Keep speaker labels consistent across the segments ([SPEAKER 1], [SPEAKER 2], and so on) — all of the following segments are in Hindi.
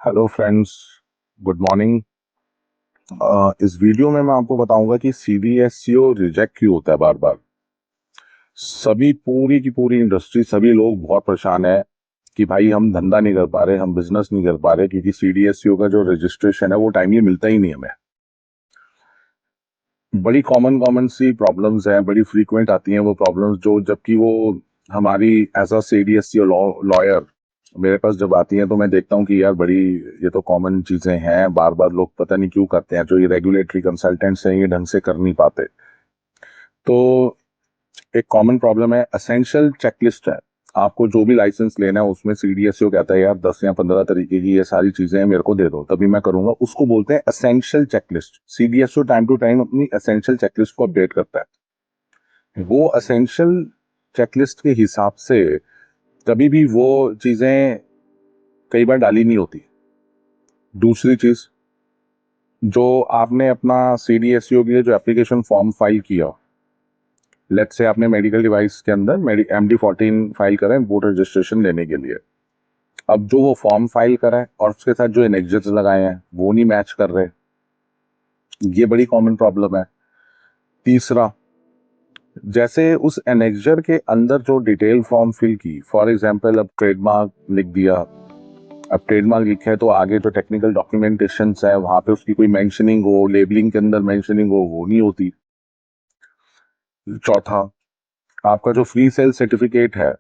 [SPEAKER 1] Hello friends, good morning. इस वीडियो में मैं आपको बताऊंगा कि सीडीएसईओ रिजेक्ट क्यों होता है बार बार। सभी पूरी की पूरी इंडस्ट्री, सभी लोग बहुत परेशान है कि भाई हम धंधा नहीं कर पा रहे, हम बिजनेस नहीं कर पा रहे, क्योंकि सीडीएसईओ का जो रजिस्ट्रेशन है वो टाइमली मिलता ही नहीं हमें। बड़ी कॉमन कॉमन सी प्रॉब्लम्स हैं, बड़ी फ्रीक्वेंट आती हैं वो प्रॉब्लम्स, जो जबकि वो हमारी एज अ सीडीएसईओ लॉयर मेरे पास जब आती हैं तो मैं देखता हूँ कि यार बड़ी ये तो कॉमन चीजें हैं, बार बार लोग पता नहीं क्यों करते हैं। जो ये रेगुलेटरी कंसल्टेंट्स हैं ये ढंग से कर नहीं पाते। तो एक कॉमन प्रॉब्लम है, असेंशियल चेकलिस्ट है। आपको जो भी लाइसेंस लेना है उसमें सीडीएसईओ कहता है यार 10 या 15 तरीके की ये सारी चीजें हैं, मेरे को दे दो तभी मैं करूंगा। उसको बोलते हैं essential checklist. CDSCO time to time अपनी असेंशियल चेकलिस्ट को अपडेट करता है। वो असेंशियल चेकलिस्ट के हिसाब से कभी भी वो चीजें कई बार डाली नहीं होती। दूसरी चीज, जो आपने अपना सीडीएसईओ के लिए जो एप्लीकेशन फॉर्म फाइल किया, लेट्स से आपने मेडिकल डिवाइस के अंदर MD14 फाइल करा है इम्पोर्ट रजिस्ट्रेशन लेने के लिए। अब जो वो फॉर्म फाइल करा है और उसके साथ जो एनेक्जर्स लगाए हैं वो नहीं मैच कर रहे। ये बड़ी कॉमन प्रॉब्लम है। तीसरा, जैसे उस एनेक्जर के अंदर जो डिटेल फॉर्म फिल की, फॉर एग्जांपल अब ट्रेडमार्क लिख दिया। अब ट्रेडमार्क लिखे है तो आगे जो टेक्निकल डॉक्यूमेंटेशन है वहां पे उसकी कोई मेंशनिंग हो, लेबलिंग के अंदर मेंशनिंग हो, वो नहीं होती। चौथा, आपका जो फ्री सेल सर्टिफिकेट है,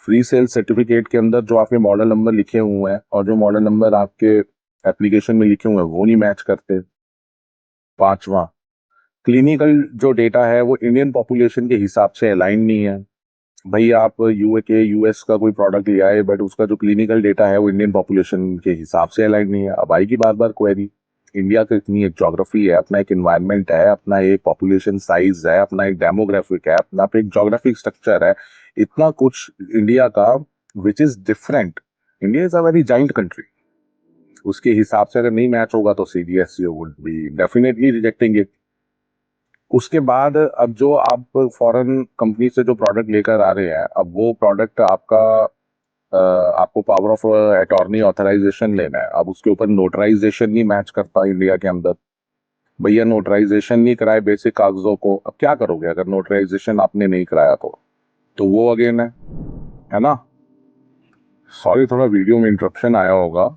[SPEAKER 1] फ्री सेल सर्टिफिकेट के अंदर जो आपके मॉडल नंबर लिखे हुए हैं और जो मॉडल नंबर आपके एप्लीकेशन में लिखे हुए हैं वो नहीं मैच करते। पांचवा, क्लिनिकल जो डेटा है वो इंडियन पॉपुलेशन के हिसाब से अलाइन नहीं है। भाई आप यूएस का कोई प्रोडक्ट ले आए बट उसका जो क्लिनिकल डेटा है वो इंडियन पॉपुलेशन के हिसाब से अलाइन नहीं है। अब आएगी बार बार क्वेरी। इंडिया की इतनी एक ज्योग्राफी है, अपना एक इन्वायरमेंट है, अपना एक पॉपुलेशन साइज है, अपना एक डेमोग्राफिक है, अपना एक ज्योग्राफिक स्ट्रक्चर है, इतना कुछ इंडिया का which is different. India is a very giant country. उसके हिसाब से अगर नहीं मैच होगा तो CDSCO would be definitely rejecting it. उसके बाद अब जो आप फॉरेन कंपनी से जो प्रोडक्ट लेकर आ रहे हैं, अब वो प्रोडक्ट आपका आपको पावर ऑफ अटॉर्नी ऑथराइजेशन लेना है। अब उसके ऊपर नोटराइजेशन नहीं मैच करता इंडिया के अंदर। भैया नोटराइजेशन नहीं कराए बेसिक कागजों को, अब क्या करोगे अगर नोटराइजेशन आपने नहीं कराया तो वो अगेन है ना। सॉरी, थोड़ा वीडियो में इंटरप्शन आया होगा,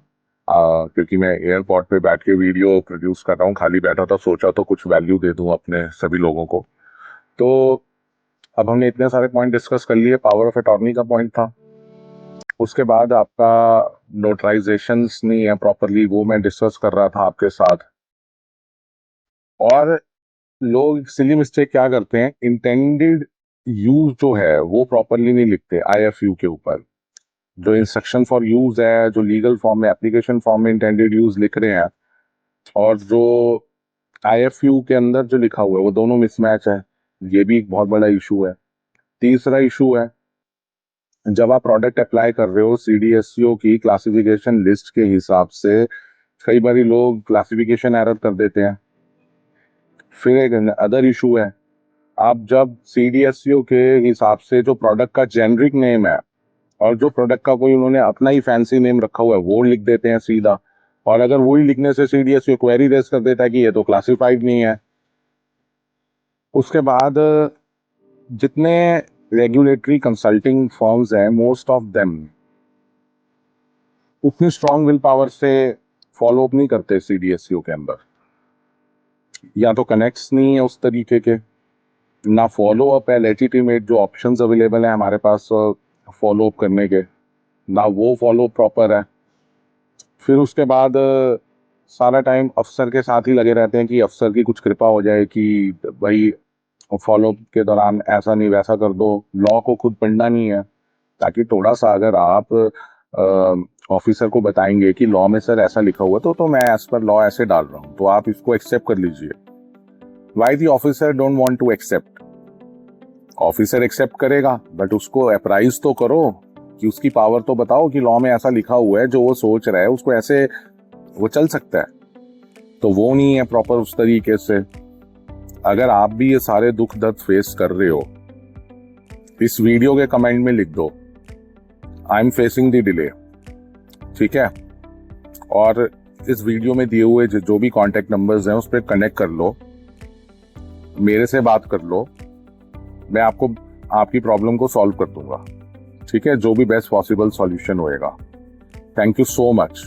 [SPEAKER 1] क्योंकि मैं एयरपोर्ट पे बैठ के वीडियो प्रोड्यूस कर रहा हूँ। खाली बैठा था, सोचा तो कुछ वैल्यू दे दूं अपने सभी लोगों को। तो अब हमने इतने सारे पॉइंट डिस्कस कर लिए। पावर ऑफ अटॉर्नी का पॉइंट था, उसके बाद आपका नोटराइजेशन नहीं है प्रॉपरली, वो मैं डिस्कस कर रहा था आपके साथ। और लोग सिली मिस्टेक क्या करते हैं, इंटेंडेड यूज जो है वो प्रॉपरली नहीं लिखते आईएफयू के ऊपर। जो इंस्ट्रक्शन फॉर यूज है, जो लीगल फॉर्म में एप्लीकेशन फॉर्म में इंटेंडेड यूज लिख रहे हैं और जो आईएफयू के अंदर जो लिखा हुआ है वो दोनों मिसमैच है। ये भी एक बहुत बड़ा इशू है। तीसरा इशू है, जब आप प्रोडक्ट अप्लाई कर रहे हो सीडीएसईओ की क्लासिफिकेशन लिस्ट के हिसाब से, कई बार लोग क्लासिफिकेशन एरर कर देते हैं। फिर एक अदर इशू है, आप जब सीडीएसईओ के हिसाब से जो प्रोडक्ट का जेनरिक नेम है और जो प्रोडक्ट का कोई उन्होंने अपना ही फैंसी नेम रखा हुआ है वो लिख देते हैं सीधा। और अगर वही लिखने से सीडीएसईओ क्वेरी रेज कर देता है कि ये तो क्लासिफाइड नहीं है। उसके बाद जितने रेगुलेटरी कंसल्टिंग फर्म्स हैं, मोस्ट ऑफ देम उतनी स्ट्रांग विल पावर से फॉलो अप नहीं करते सीडीएसईओ के अंदर। या तो कनेक्ट्स नहीं है उस तरीके के, ना फॉलो अप है लेजिटिमेट जो ऑप्शंस अवेलेबल है हमारे पास फॉलो अप करने के, ना वो फॉलो प्रॉपर है। फिर उसके बाद सारा टाइम अफसर के साथ ही लगे रहते हैं कि अफसर की कुछ कृपा हो जाए कि भाई फॉलो अप के दौरान ऐसा नहीं वैसा कर दो। लॉ को खुद पढ़ना नहीं है, ताकि थोड़ा सा अगर आप ऑफिसर को बताएंगे कि लॉ में सर ऐसा लिखा हुआ तो मैं एज पर लॉ ऐसे डाल रहा हूँ तो आप इसको एक्सेप्ट कर लीजिए। Why the officer don't want to accept? Officer accept करेगा बट उसको अप्राइज तो करो, कि उसकी पावर तो बताओ कि लॉ में ऐसा लिखा हुआ है, जो वो सोच रहा है उसको ऐसे वो चल सकता है। तो वो नहीं है प्रॉपर उस तरीके से। अगर आप भी ये सारे दुख दर्द फेस कर रहे हो, इस वीडियो के कमेंट में लिख दो I am facing the delay, ठीक है। और इस वीडियो में दिए हुए जो भी कॉन्टैक्ट नंबर्स हैं उस पर कनेक्ट कर लो, मेरे से बात कर लो, मैं आपको आपकी प्रॉब्लम को सॉल्व कर दूंगा, ठीक है, जो भी बेस्ट पॉसिबल सॉल्यूशन होएगा। Thank you so much.